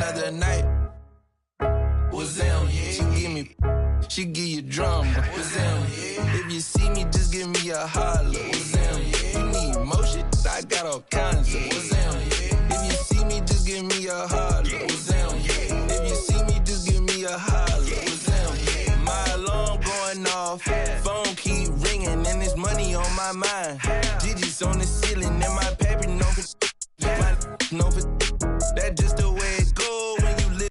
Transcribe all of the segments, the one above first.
Another night. What's them? She give you drama. What's them? If you see me, just give me a holler. What's them? You need motion? I got all kinds of. What's them? If you see me, just give me a holler. What's them? If you see me, just give me a holler. What's them? My alarm going off. Phone keep ringing and there's money on my mind. Digits on the ceiling and my paper no for that's just the way it go when you live.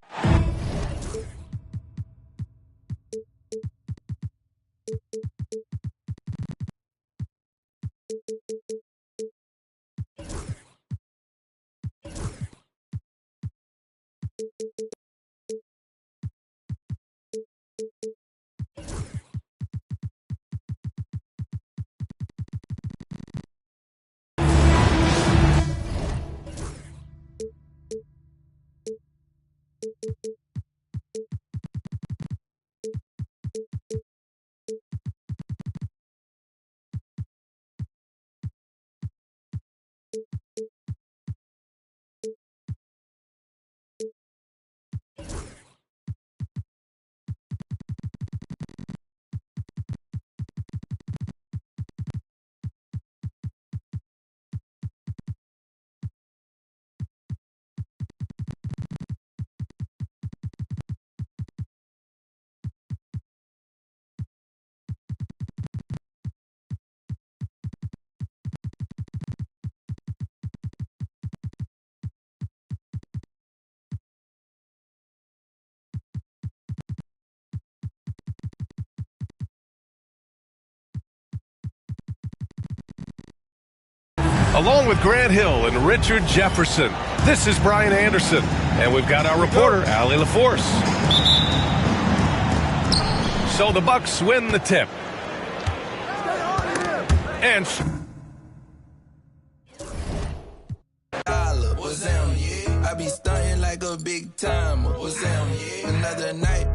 Along with Grant Hill and Richard Jefferson, this is Brian Anderson. And we've got our reporter, Allie LaForce. So the Bucks win the tip. And I be stunting like a big timer. What's them? Another night.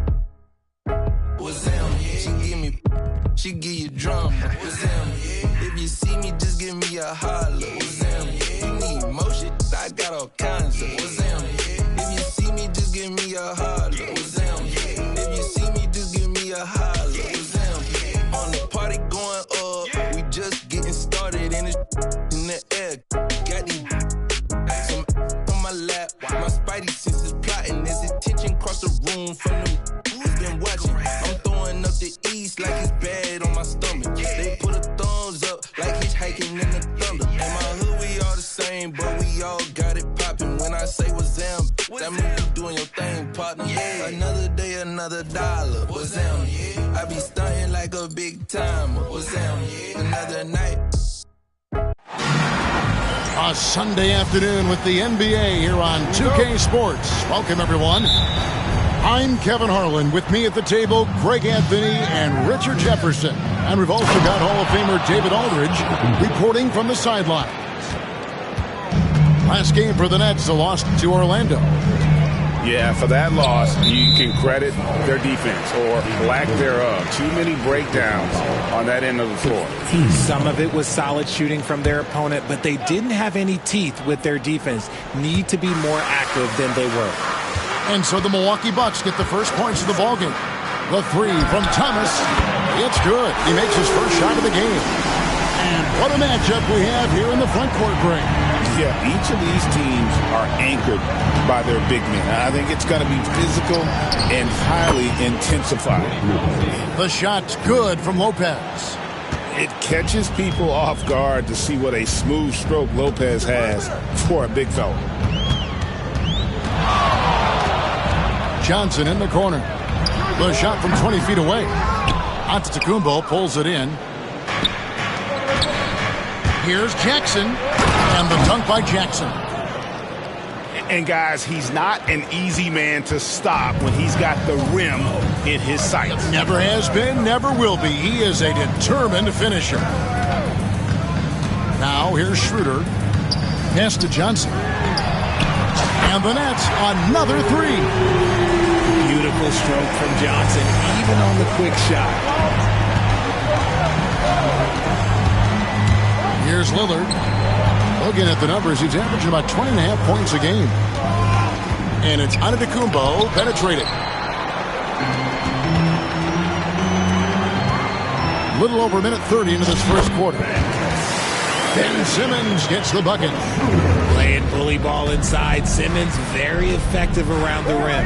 What's them? She give you drama. What's them? If you see me, just give me a holler. What's them? You need motion? I got all kinds of. What's them? If you see me, just give me a holler. What's them? If you see me, just give me a holler. What's them? On the party going up, we just getting started in the air. Got these some on my lap. My spidey senses plotting. There's attention across the room from them who's been watching. I'm throwing up the east like it's bad on my stomach. They put a thumbs up like hitchhiking in the thunder. In my hood we all the same, but we all got it popping. When I say what's them, that mean you doing your thing, partner. Yeah. Another day, another dollar. What's them? I be stunting like a big timer. What's them? Another night. A Sunday afternoon with the NBA here on 2K Sports. Welcome, everyone. I'm Kevin Harlan. With me at the table, Greg Anthony and Richard Jefferson. And we've also got Hall of Famer David Aldridge reporting from the sidelines. Last game for the Nets, a loss to Orlando. Yeah, for that loss, you can credit their defense or lack thereof. Too many breakdowns on that end of the floor. Some of it was solid shooting from their opponent, but they didn't have any teeth with their defense. Need to be more active than they were. And so the Milwaukee Bucks get the first points of the ballgame. The three from Thomas. It's good. He makes his first shot of the game. And what a matchup we have here in the front court break. Yeah, each of these teams are anchored by their big men. I think it's going to be physical and highly intensified. The shot's good from Lopez. It catches people off guard to see what a smooth stroke Lopez has for a big fella. Johnson in the corner. The shot from 20 feet away. Antetokounmpo pulls it in. Here's Jackson. And the dunk by Jackson. And guys, he's not an easy man to stop when he's got the rim in his sights. Never has been, never will be. He is a determined finisher. Now here's Schroeder. Pass to Johnson. And the Nets, another three. Beautiful stroke from Johnson, even on the quick shot. Here's Lillard. Looking at the numbers, he's averaging about 20.5 points a game. And it's Antetokounmpo penetrating. Little over a minute 30 into this first quarter. Ben Simmons gets the bucket. Playing bully ball inside. Simmons very effective around the rim.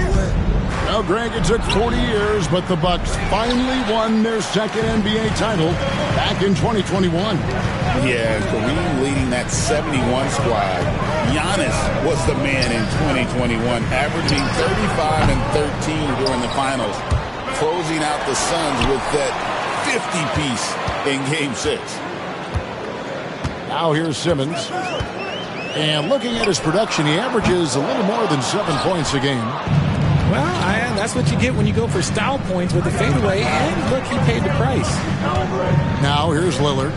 Now, Greg, it took 40 years, but the Bucks finally won their second NBA title back in 2021. Yeah, Kareem leading that 71 squad. Giannis was the man in 2021, averaging 35 and 13 during the finals, closing out the Suns with that 50-piece in Game 6. Now here's Simmons. And looking at his production, he averages a little more than 7 points a game. Well, that's what you get when you go for style points with the fadeaway. And look, he paid the price. Now here's Lillard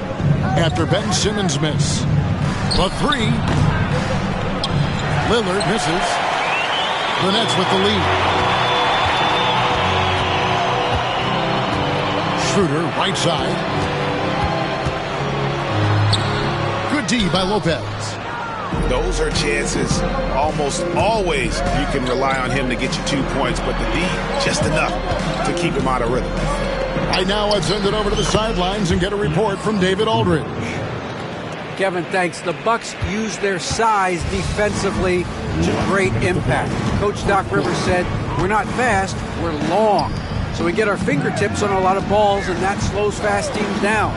after Ben Simmons miss. The three. Lillard misses. The Nets with the lead. Schroeder, right side. Good D by Lopez. Those are chances. Almost always you can rely on him to get you 2 points, but the D, just enough to keep him out of rhythm. Right now, I'd send it over to the sidelines and get a report from David Aldridge. Kevin, thanks. The Bucks use their size defensively to great impact. Coach Doc Rivers said, we're not fast, we're long. So we get our fingertips on a lot of balls, and that slows fast teams down.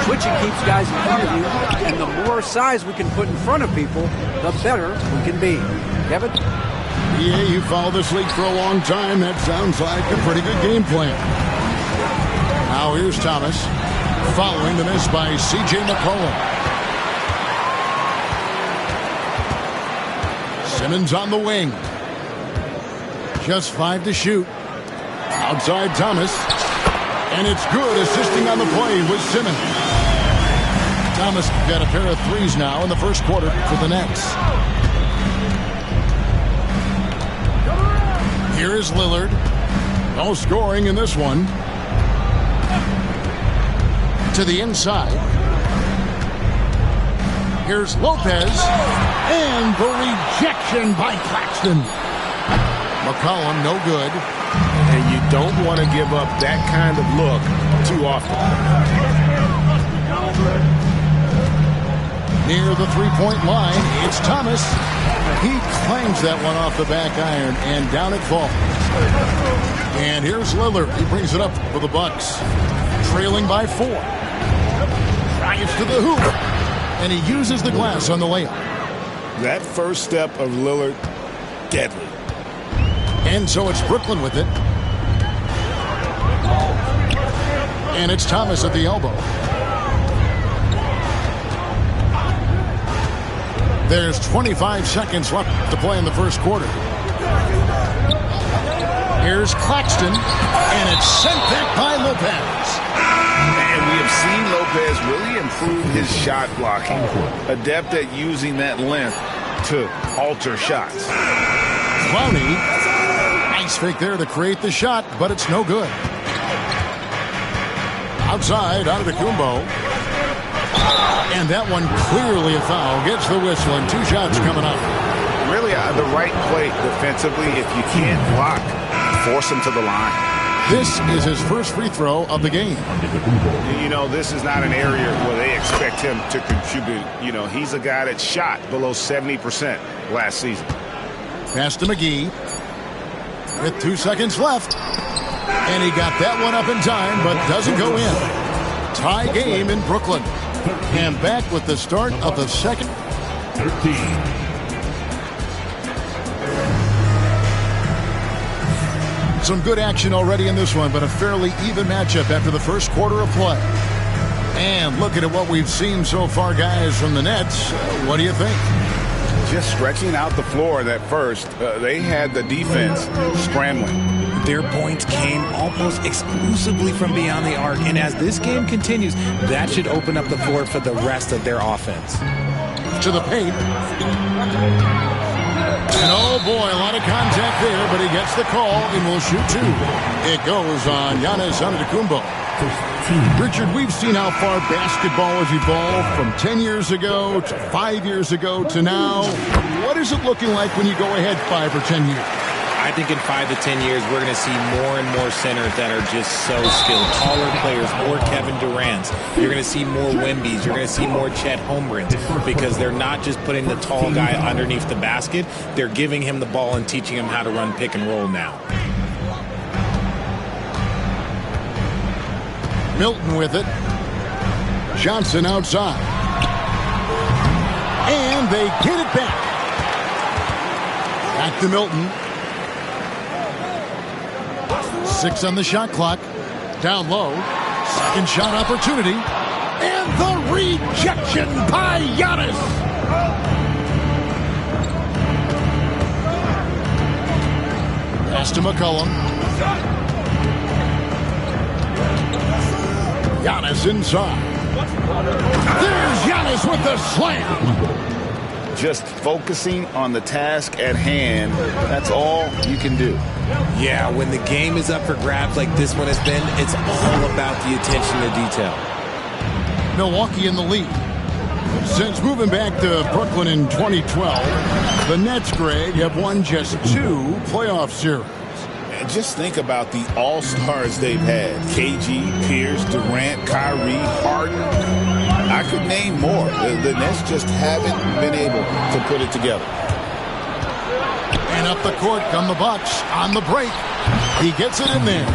Switching keeps guys in front of you, and the more size we can put in front of people, the better we can be. Kevin? Yeah, you followed this league for a long time. That sounds like a pretty good game plan. Now here's Thomas, following the miss by C.J. McCollum. Simmons on the wing. Just 5 to shoot. Outside Thomas. And it's good, assisting on the play with Simmons. Thomas got a pair of threes now in the first quarter for the Nets. Here is Lillard. No scoring in this one. To the inside. Here's Lopez. And the rejection by Claxton. McCollum, no good. And you don't want to give up that kind of look too often. Near the three-point line, it's Thomas. He claims that one off the back iron, and down it falls. And here's Lillard. He brings it up for the Bucks. Trailing by 4. Drives to the hoop. And he uses the glass on the layup. That first step of Lillard, deadly. And so it's Brooklyn with it. And it's Thomas at the elbow. There's 25 seconds left to play in the first quarter. Here's Claxton, and it's sent back by Lopez. And we have seen Lopez really improve his shot blocking. Adept at using that length to alter shots. Clowney, nice fake there to create the shot, but it's no good. Outside, Antetokounmpo. And that one clearly a foul. Gets the whistle, and 2 shots coming up. Really the right play defensively. If you can't block, force him to the line. This is his first free throw of the game. You know, this is not an area where they expect him to contribute. You know, he's a guy that shot below 70% last season. Pass to McGee. With 2 seconds left. And he got that one up in time, but doesn't go in. Tie game in Brooklyn. And back with the start of the second. 13. Some good action already in this one, but a fairly even matchup after the first quarter of play. And looking at what we've seen so far, guys, from the Nets, what do you think? Just stretching out the floor that first. They had the defense scrambling. Their points came almost exclusively from beyond the arc. And as this game continues, that should open up the floor for the rest of their offense. To the paint. And oh boy, a lot of contact there, but he gets the call and will shoot 2. It goes on Giannis Antetokounmpo. Richard, we've seen how far basketball has evolved from 10 years ago to 5 years ago to now. What is it looking like when you go ahead 5 or 10 years? I think in 5 to 10 years, we're going to see more and more centers that are just so skilled. Taller players, more Kevin Durant's. You're going to see more Wembys. You're going to see more Chet Holmgrens because they're not just putting the tall guy underneath the basket. They're giving him the ball and teaching him how to run pick and roll now. Milton with it. Johnson outside. And they get it back. Back to Milton. 6 on the shot clock. Down low. Second shot opportunity. And the rejection by Giannis. Pass to McCollum. Giannis inside. There's Giannis with the slam. Just focusing on the task at hand, that's all you can do. Yeah, when the game is up for grabs like this one has been, it's all about the attention to detail. Milwaukee in the lead. Since moving back to Brooklyn in 2012, the Nets, Greg, have won just 2 playoff series. And just think about the all-stars they've had. KG, Pierce, Durant, Kyrie, Harden. I could name more. The Nets just haven't been able to put it together. And up the court come the Bucks on the break. He gets it in there.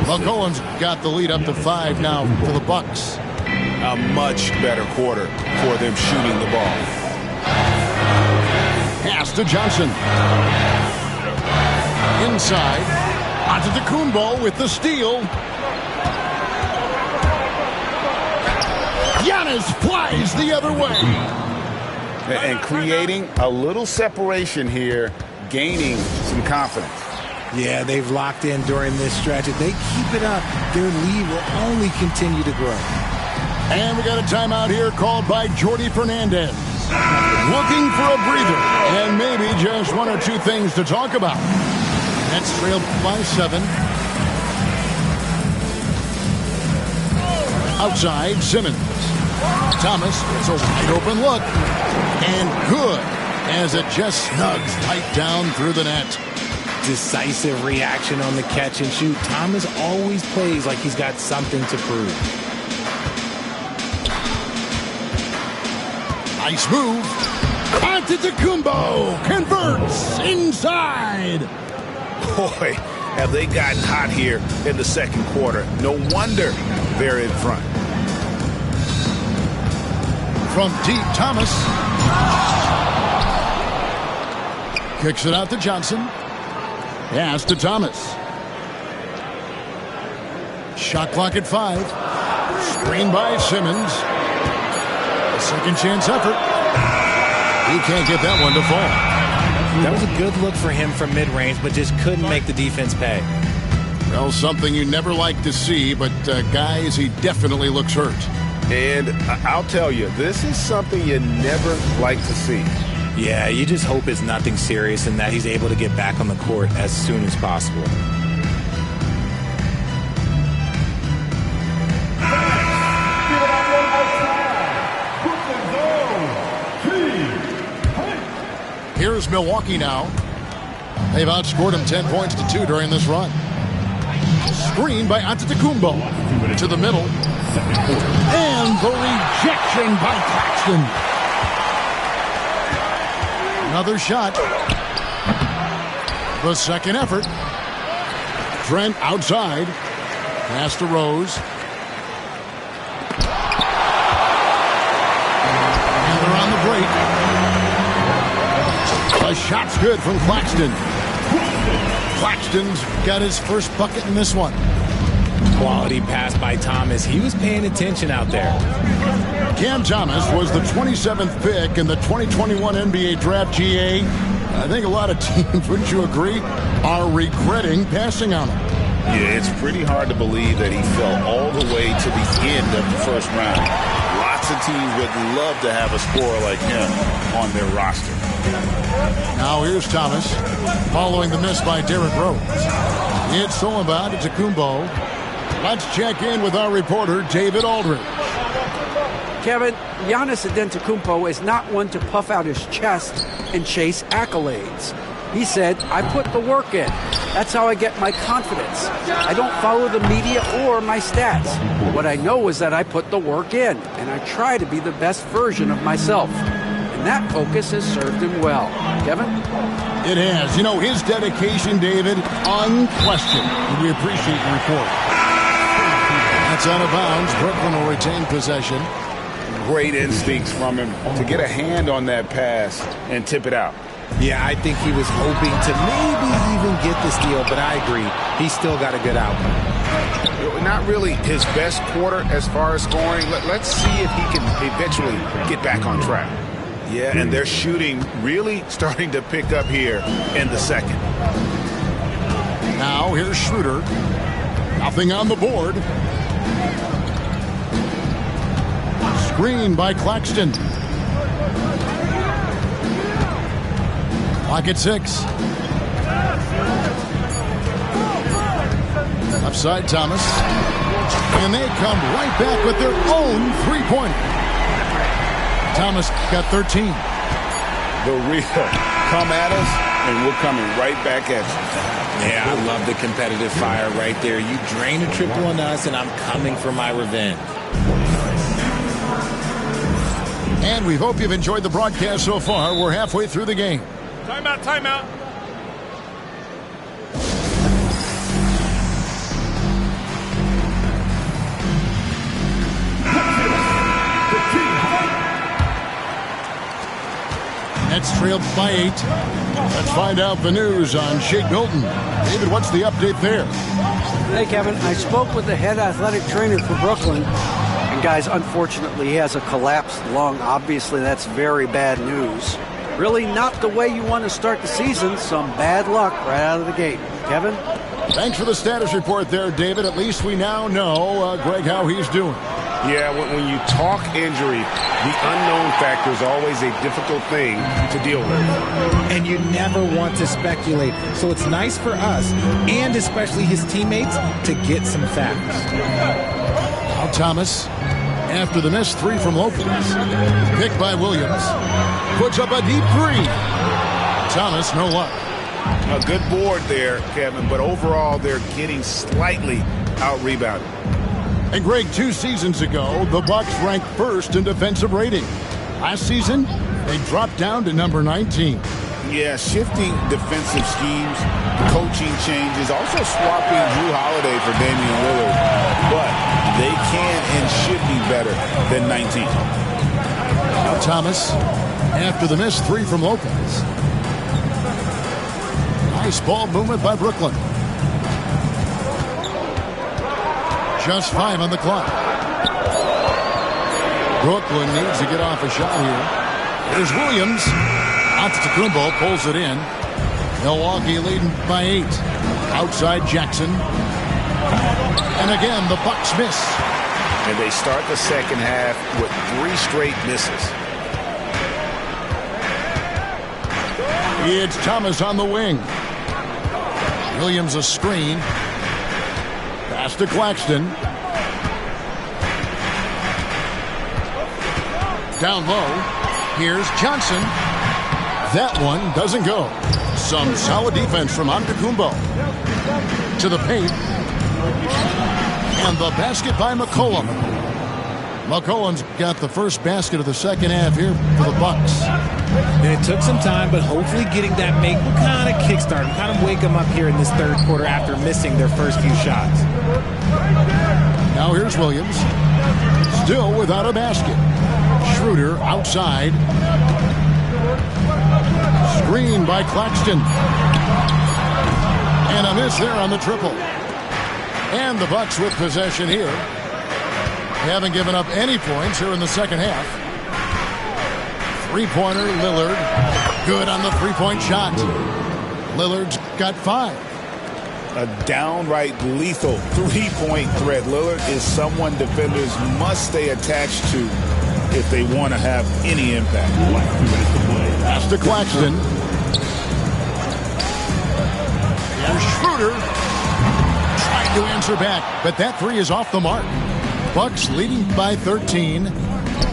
McCollum's got the lead up to 5 now for the Bucks. A much better quarter for them shooting the ball. Pass to Johnson. Inside. Antetokounmpo with the steal. Giannis flies the other way. And creating a little separation here, gaining some confidence. Yeah, they've locked in during this stretch. If they keep it up, their lead will only continue to grow. And we got a timeout here called by Jordi Fernandez. Looking for a breather and maybe just 1 or 2 things to talk about. Nets trailed by 7. Outside, Simmons. Thomas, it's a wide open look. And good as it just snugs tight down through the net. Decisive reaction on the catch and shoot. Thomas always plays like he's got something to prove. Nice move. Antetokounmpo converts inside. Boy, have they gotten hot here in the second quarter. No wonder they're in front. From deep, Thomas. Kicks it out to Johnson. Pass to Thomas. Shot clock at 5. Screen by Simmons. Second chance effort. He can't get that one to fall. That was a good look for him from mid-range, but just couldn't make the defense pay. Well, something you never like to see, but guys, he definitely looks hurt. And I'll tell you, this is something you never like to see. Yeah, you just hope it's nothing serious and that he's able to get back on the court as soon as possible. Here's Milwaukee now. They've outscored him 10 points to 2 during this run. Screen by Antetokounmpo to the middle. And the rejection by Claxton. Another shot. The second effort. Trent outside. Pass to Rose. And they're on the break. The shot's good from Claxton. Claxton's got his first bucket in this one. Quality pass by Thomas. He was paying attention out there. Cam Thomas was the 27th pick in the 2021 NBA Draft. GA. I think a lot of teams, wouldn't you agree, are regretting passing on him. Yeah, it's pretty hard to believe that he fell all the way to the end of the first round. Lots of teams would love to have a scorer like him on their roster. Now here's Thomas following the miss by Derrick Rose. It's all about Antetokounmpo. Let's check in with our reporter, David Aldridge. Kevin, Giannis Antetokounmpo is not one to puff out his chest and chase accolades. He said, I put the work in. That's how I get my confidence. I don't follow the media or my stats. What I know is that I put the work in, and I try to be the best version of myself. And that focus has served him well. Kevin? It has. You know, his dedication, David, unquestioned. We appreciate the report. That's out of bounds. Brooklyn will retain possession. Great instincts from him to get a hand on that pass and tip it out. Yeah, I think he was hoping to maybe even get the steal, but I agree. He's still got a good outcome. Not really his best quarter as far as scoring. Let's see if he can eventually get back on track. Yeah, and their shooting really starting to pick up here in the second. Now here's Schroeder. Nothing on the board. Screen by Claxton. Clock at 6. Left side, Thomas. And they come right back with their own three-pointer. Thomas got 13. The real come at us, and we're coming right back at you. Yeah, I love the competitive fire right there. You drain a triple on us, and I'm coming for my revenge. And we hope you've enjoyed the broadcast so far. We're halfway through the game. Timeout, timeout. Nets trailed by 8. Let's find out the news on Shake Milton. David, what's the update there? Hey, Kevin, I spoke with the head athletic trainer for Brooklyn. And, guys, unfortunately, he has a collapsed lung. Obviously, that's very bad news. Really not the way you want to start the season. Some bad luck right out of the gate. Kevin? Thanks for the status report there, David. At least we now know, Greg, how he's doing. Yeah, when you talk injury, the unknown factor is always a difficult thing to deal with. And you never want to speculate. So it's nice for us, and especially his teammates, to get some facts. Now Thomas, after the missed 3 from Lopez. Picked by Williams. Puts up a deep 3. Thomas, no luck. A good board there, Kevin, but overall they're getting slightly out-rebounded. And Greg, 2 seasons ago, the Bucks ranked first in defensive rating. Last season, they dropped down to number 19. Yeah, shifting defensive schemes, coaching changes, also swapping Drew Holiday for Damian Lillard. But they can and should be better than 19. Now Thomas, after the missed 3 from Lopez. Nice ball movement by Brooklyn. Just 5 on the clock. Brooklyn needs to get off a shot here. Here's Williams. Antetokounmpo pulls it in. Milwaukee leading by 8. Outside Jackson. And again, the Bucks miss. And they start the second half with 3 straight misses. It's Thomas on the wing. Williams a screen. Pass to Claxton. Down low. Here's Johnson. That one doesn't go. Some solid defense from Antetokounmpo. To the paint. And the basket by McCollum. McCollum's got the first basket of the second half here for the Bucks. And it took some time, but hopefully getting that make will kind of kickstart them, kind of wake them up here in this third quarter after missing their first few shots. Now here's Williams. Still without a basket. Schroeder outside. Screen by Claxton. And a miss there on the triple. And the Bucks with possession here. They haven't given up any points here in the second half. Three-pointer, Lillard. Good on the three-point shot. Lillard's got 5. A downright lethal three-point threat. Lillard is someone defenders must stay attached to if they want to have any impact. Pass to Claxton. And Schroeder trying to answer are back, but that three is off the mark. Bucks leading by 13.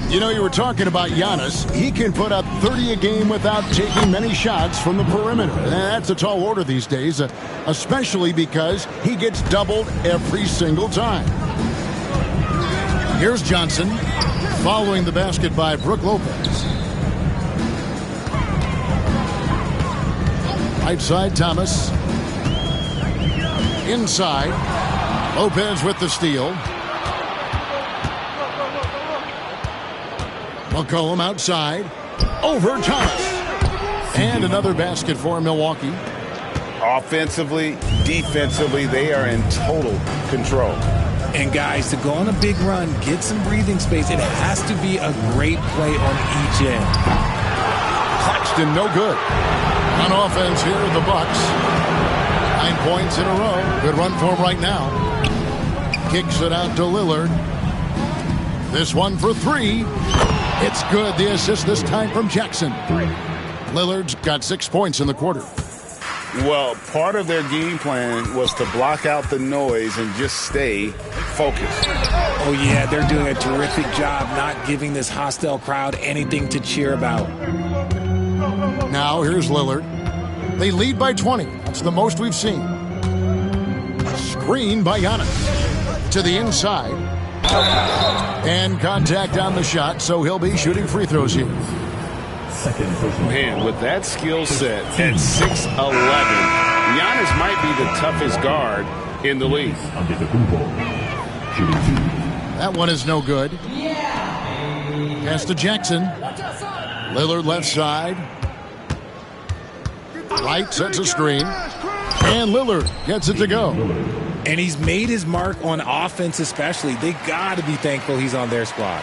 You know, you were talking about Giannis. He can put up 30 a game without taking many shots from the perimeter. That's a tall order these days, especially because he gets doubled every single time. Here's Johnson following the basket by Brook Lopez. Right side, Thomas. Inside, Lopez with the steal. McCollum outside. Over Thomas. And another basket for Milwaukee. Offensively, defensively, they are in total control. And guys, to go on a big run, get some breathing space, it has to be a great play on each end. Claxton, no good. On offense here are the Bucks. 9 points in a row. Good run for him right now. Kicks it out to Lillard. This one for three. It's good. The assist this time from Jackson. Lillard's got 6 points in the quarter. Well, part of their game plan was to block out the noise and just stay focused. Oh, yeah, they're doing a terrific job not giving this hostile crowd anything to cheer about. Now here's Lillard. They lead by 20. That's the most we've seen. Screen by Giannis. To the inside. And contact on the shot, so he'll be shooting free throws here. Man, with that skill set at 6'11", Giannis might be the toughest guard in the league. That one is no good. Pass to Jackson. Lillard left side. Right sets a screen. And Lillard gets it to go. And he's made his mark on offense especially. They got to be thankful he's on their squad.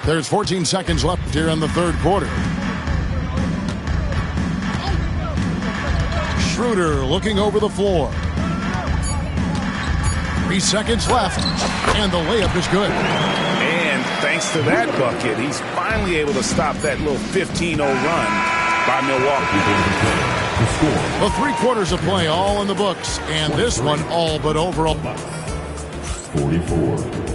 There's 14 seconds left here in the third quarter. Schroeder looking over the floor. 3 seconds left, and the layup is good. And thanks to that bucket, he's finally able to stop that little 15-0 run by Milwaukee. The 3 quarters of play all in the books, and this one all but over. 44.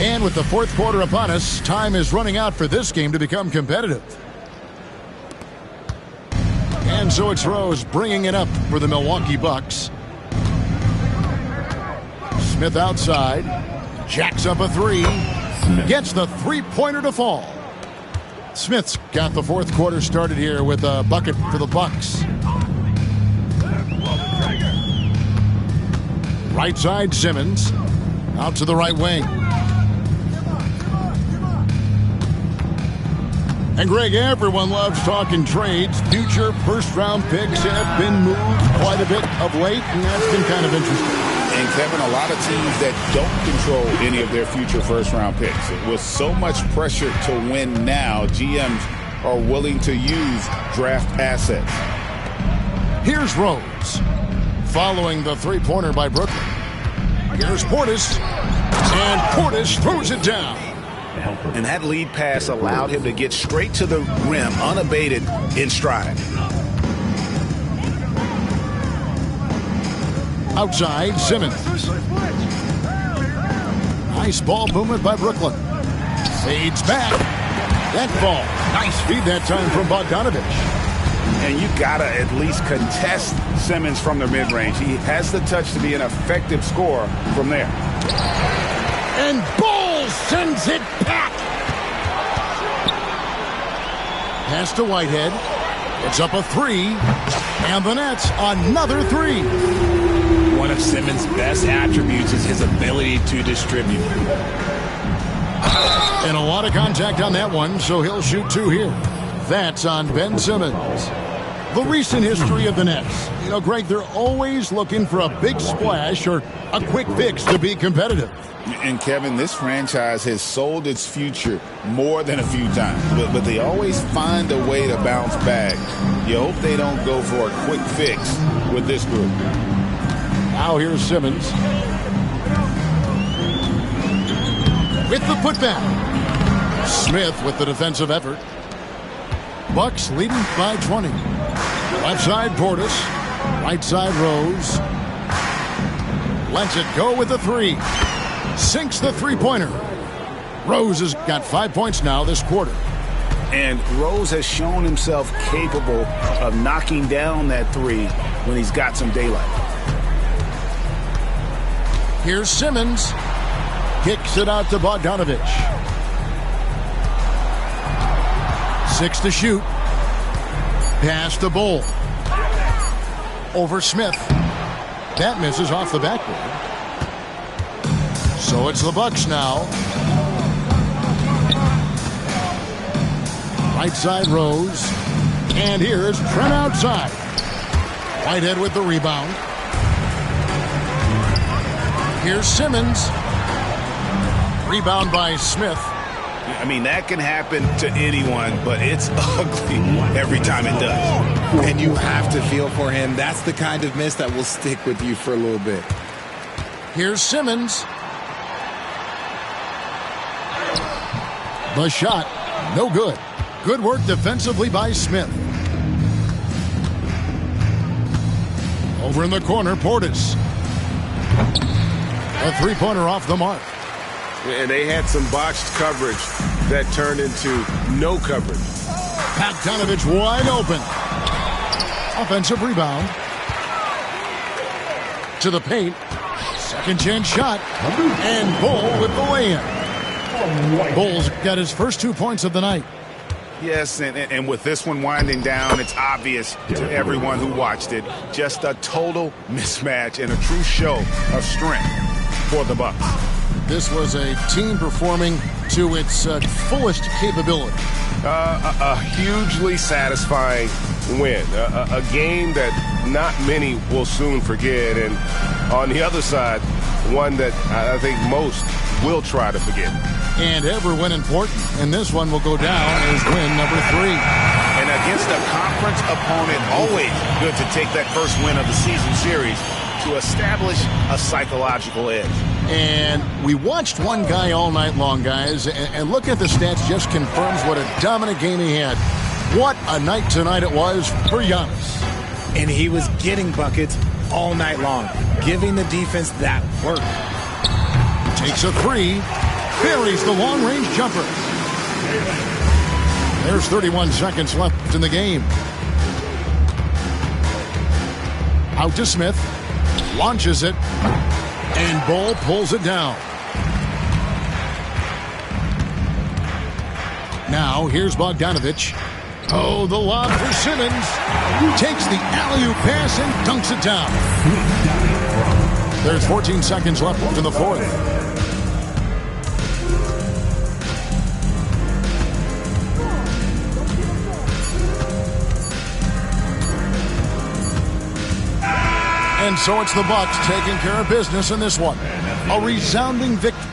And with the fourth quarter upon us, time is running out for this game to become competitive. And so it's Rose bringing it up for the Milwaukee Bucks. Smith outside. Jacks up a three. Gets the three-pointer to fall. Smith's got the fourth quarter started here with a bucket for the Bucks. Right side, Simmons. Out to the right wing. And Greg, everyone loves talking trades. Future first-round picks have been moved quite a bit of late, and that's been kind of interesting. And Kevin, a lot of teams that don't control any of their future first-round picks. With so much pressure to win now, GMs are willing to use draft assets. Here's Rose, following the three-pointer by Brooklyn. Here's Portis, and Portis throws it down. And that lead pass allowed him to get straight to the rim, unabated, in stride. Outside, Simmons. Nice ball movement by Brooklyn. Fades back. That ball. Nice feed that time from Bogdanovich. And you gotta at least contest Simmons from the mid-range. He has the touch to be an effective scorer from there. And Bull sends it back. Pass to Whitehead. It's up a three. And the Nets another three. One of Simmons' best attributes is his ability to distribute. And a lot of contact on that one, so he'll shoot two here. That's on Ben Simmons. The recent history of the Nets. You know, Greg, they're always looking for a big splash or a quick fix to be competitive. And Kevin, this franchise has sold its future more than a few times, but they always find a way to bounce back. You hope they don't go for a quick fix with this group. Now here's Simmons. With the putback. Smith with the defensive effort. Bucks leading by 20. Left side, Portis. Right side, Rose. Lets it go with the three. Sinks the three-pointer. Rose has got 5 points now this quarter. And Rose has shown himself capable of knocking down that three when he's got some daylight. Here's Simmons. Kicks it out to Bogdanovich. 6 to shoot. Pass to Bull. Over Smith. That misses off the backboard. So it's the Bucks now. Right side, Rose. And here's Trent outside. Whitehead with the rebound. Here's Simmons. Rebound by Smith. I mean, that can happen to anyone, but it's ugly every time it does. And you have to feel for him. That's the kind of miss that will stick with you for a little bit. Here's Simmons. The shot, no good. Good work defensively by Smith. Over in the corner, Portis. A three-pointer off the mark. And they had some botched coverage that turned into no coverage. Bogdanovich wide open. Offensive rebound. To the paint. Second chance shot. And Bull with the lay-in. Bull's got his first 2 points of the night. Yes, and with this one winding down, it's obvious to everyone who watched it. Just a total mismatch and a true show of strength for the Bucks. This was a team performing to its fullest capability. A hugely satisfying win. A game that not many will soon forget. And on the other side, one that I think most will try to forget. And every win important. And this one will go down as win number 3. And against a conference opponent, always good to take that first win of the season series to establish a psychological edge. And we watched one guy all night long, guys, and look at the stats, just confirms what a dominant game he had. What a night tonight it was for Giannis. And he was getting buckets all night long, giving the defense that work. Takes a three, buries the long-range jumper. There's 31 seconds left in the game. Out to Smith, launches it, and Bull pulls it down. Now, here's Bogdanovich. Oh, the lob for Simmons. Takes the alley-oop pass and dunks it down. There's 14 seconds left in the fourth. And so it's the Bucks taking care of business in this one. A resounding victory.